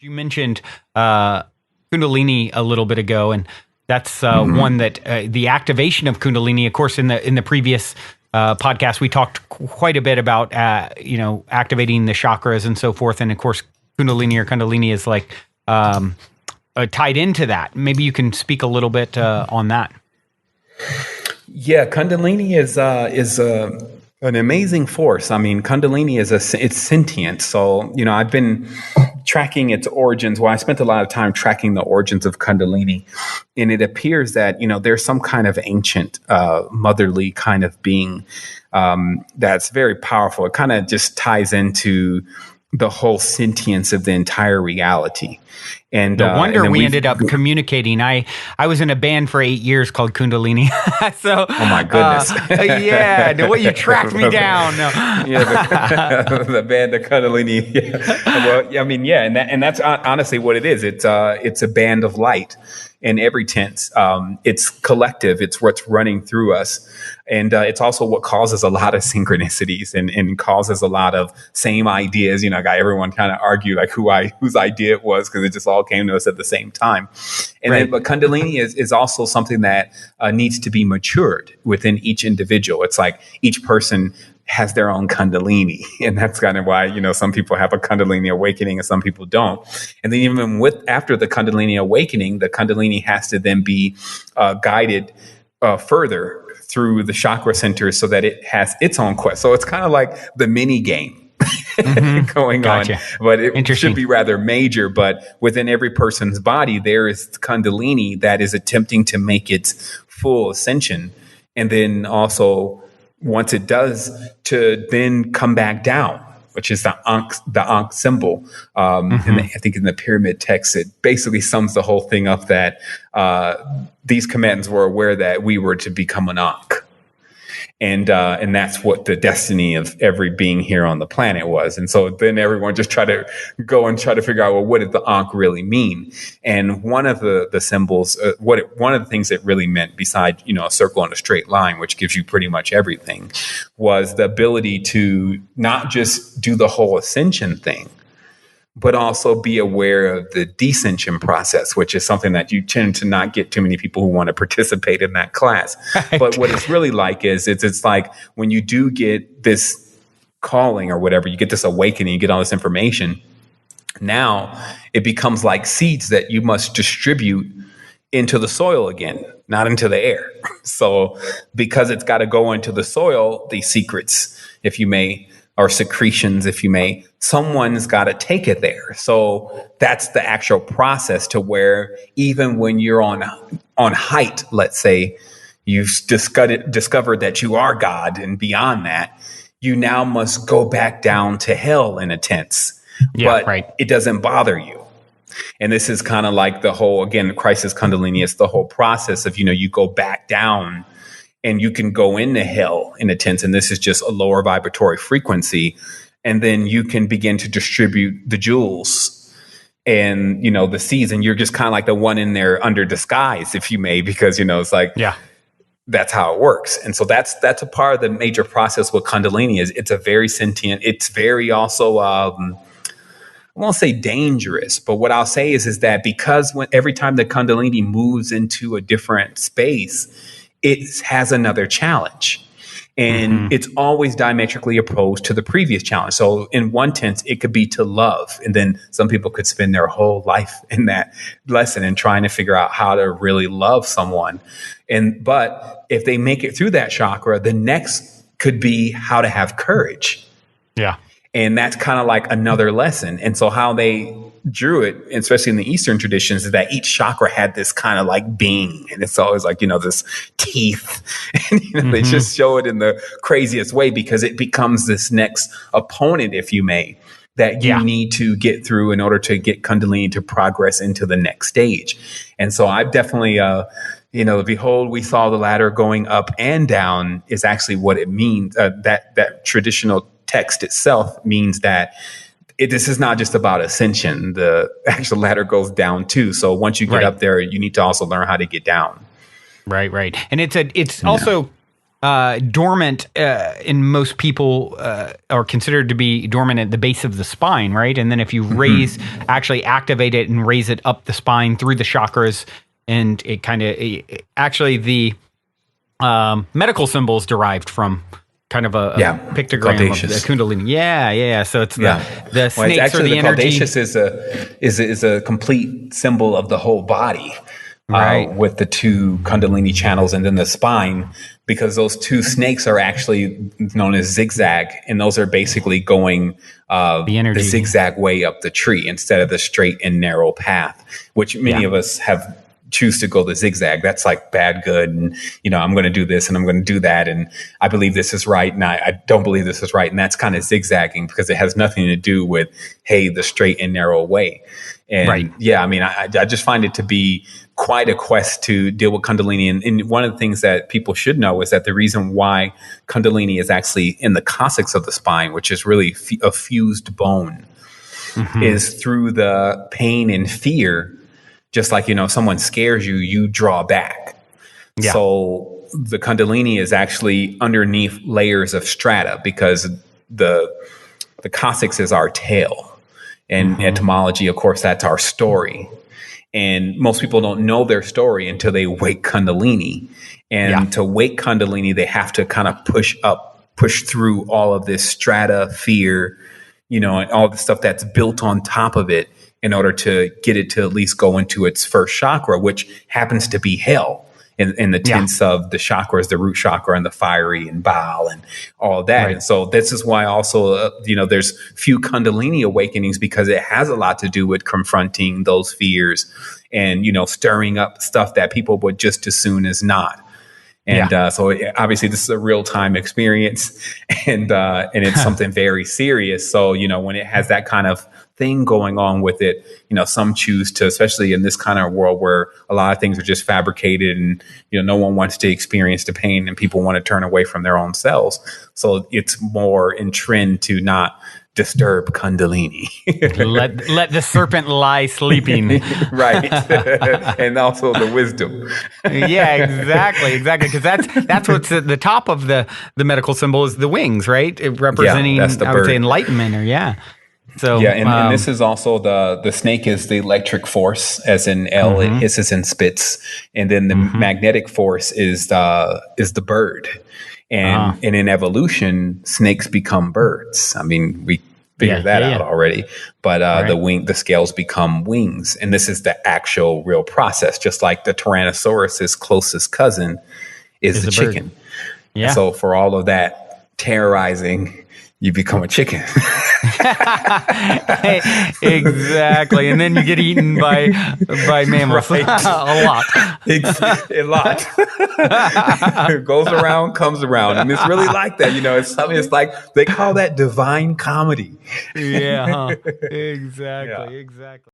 You mentioned Kundalini a little bit ago, and that's one that the activation of Kundalini, of course, in the previous podcast, we talked quite a bit about activating the chakras and so forth, and of course, Kundalini is like tied into that. Maybe you can speak a little bit on that. Yeah, Kundalini is an amazing force. I mean, Kundalini it's sentient. So, I've been tracking its origins. Well, I spent a lot of time tracking the origins of Kundalini, and it appears that, there's some kind of ancient, motherly kind of being, that's very powerful. It kind of just ties into the whole sentience of the entire reality. And no wonder we ended up communicating. I was in a band for 8 years called Kundalini. So, oh my goodness. No way you tracked me down. No. Yeah, the band, the Kundalini. Yeah. Well, I mean, yeah, and that's honestly what it is. It's a band of light in every tense. It's collective. It's what's running through us. And it's also what causes a lot of synchronicities and causes a lot of same ideas. Got everyone kind of argue like whose idea it was, because it just all came to us at the same time. And then, but Kundalini is also something that needs to be matured within each individual. It's like each person has their own Kundalini. And that's kind of why, some people have a Kundalini awakening and some people don't. And then even after the Kundalini awakening, the Kundalini has to then be guided further through the chakra centers so that it has its own quest. So it's kind of like the mini game going on, but it should be rather major. But within every person's body, there is Kundalini that is attempting to make its full ascension. And then also, once it does, to then come back down, which is the Ankh symbol. And I think in the pyramid text, it basically sums the whole thing up that these combatants were aware that we were to become an Ankh. And that's what the destiny of every being here on the planet was. And so then everyone just tried to go and try to figure out, well, what did the Ankh really mean? And one of the symbols, one of the things it really meant, besides, a circle and a straight line, which gives you pretty much everything, was the ability to not just do the whole ascension thing, but also be aware of the descension process, which is something that you tend to not get too many people who want to participate in that class. Right. But what it's really like is it's like when you do get this calling or whatever, you get this awakening, you get all this information. Now it becomes like seeds that you must distribute into the soil again, not into the air. So because it's got to go into the soil, these secrets, if you may, or secretions, if you may, someone's got to take it there. So that's the actual process, to where even when you're on height, let's say, you've discovered that you are God, and beyond that, you now must go back down to hell in a tense. Yeah, but it doesn't bother you. And this is kind of like the whole, again, crisis Kundalini. It's the whole process of, you go back down, and you can go into hell in a tense, and this is just a lower vibratory frequency. And then you can begin to distribute the jewels and, the seeds. And you're just kind of like the one in there under disguise, if you may, because, it's like, that's how it works. And so that's a part of the major process with Kundalini. Is it's a very sentient, it's very also, I won't say dangerous, but what I'll say is that because every time the Kundalini moves into a different space, it has another challenge, and it's always diametrically opposed to the previous challenge. So in one tense, it could be to love. And then some people could spend their whole life in that lesson and trying to figure out how to really love someone. But if they make it through that chakra, the next could be how to have courage. Yeah. And that's kind of like another lesson. And so how they drew it, especially in the Eastern traditions, is that each chakra had this kind of like being. And it's always like, this teeth. And they just show it in the craziest way, because it becomes this next opponent, if you may, that you need to get through in order to get Kundalini to progress into the next stage. And so I've definitely, behold, we saw the ladder going up and down is actually what it means. That traditional text itself means that this is not just about ascension. The actual ladder goes down too. So once you get up there, you need to also learn how to get down. Right. And it's also dormant in most people are considered to be dormant at the base of the spine, right? And then if you actually activate it and raise it up the spine through the chakras, and it kind of actually the medical symbols derived from kind of a pictogram of the Kundalini. Yeah. So it's the snakes or the energy. Caudacious is a complete symbol of the whole body. Right. With the two Kundalini channels and then the spine, because those two snakes are actually known as zigzag, and those are basically going the zigzag way up the tree instead of the straight and narrow path, which many of us choose to go the zigzag. That's like bad, good, and I'm going to do this and I'm going to do that, and I believe this is right and I don't believe this is right, and that's kind of zigzagging because it has nothing to do with the straight and narrow way. And I just find it to be quite a quest to deal with Kundalini. And one of the things that people should know is that the reason why Kundalini is actually in the coccyx of the spine, which is really a fused bone, is through the pain and fear. Just like, if someone scares you, you draw back. Yeah. So the Kundalini is actually underneath layers of strata, because the coccyx is our tail. And etymology, of course, that's our story. And most people don't know their story until they wake Kundalini. And to wake Kundalini, they have to kind of push through all of this strata, fear, and all the stuff that's built on top of it in order to get it to at least go into its first chakra, which happens to be hell. In the tense of the chakras, the root chakra and the fiery and Baal and all of that. Right. And so this is why also, there's few Kundalini awakenings, because it has a lot to do with confronting those fears and, stirring up stuff that people would just as soon as not. And so obviously this is a real time experience, and it's something very serious. So, when it has that kind of thing going on with it, some choose to, especially in this kind of world where a lot of things are just fabricated and, no one wants to experience the pain and people want to turn away from their own selves. So it's more in trend to not disturb Kundalini. let the serpent lie sleeping. Right. And also the wisdom. Yeah, exactly. Because that's what's at the top of the medical symbol is the wings, right? It representing, I would say, enlightenment, or So and this is also the snake is the electric force, as in L, it hisses and spits, and then the magnetic force is the bird. And in evolution, snakes become birds. I mean, we figured that out already. But the scales become wings, and this is the actual real process. Just like the Tyrannosaurus's closest cousin is the chicken. Yeah. And so for all of that terrorizing, you become a chicken. Exactly. And then you get eaten by mammals. Right. A lot. A lot. It goes around, comes around. And it's really like that. It's like they call that divine comedy. Yeah. Exactly.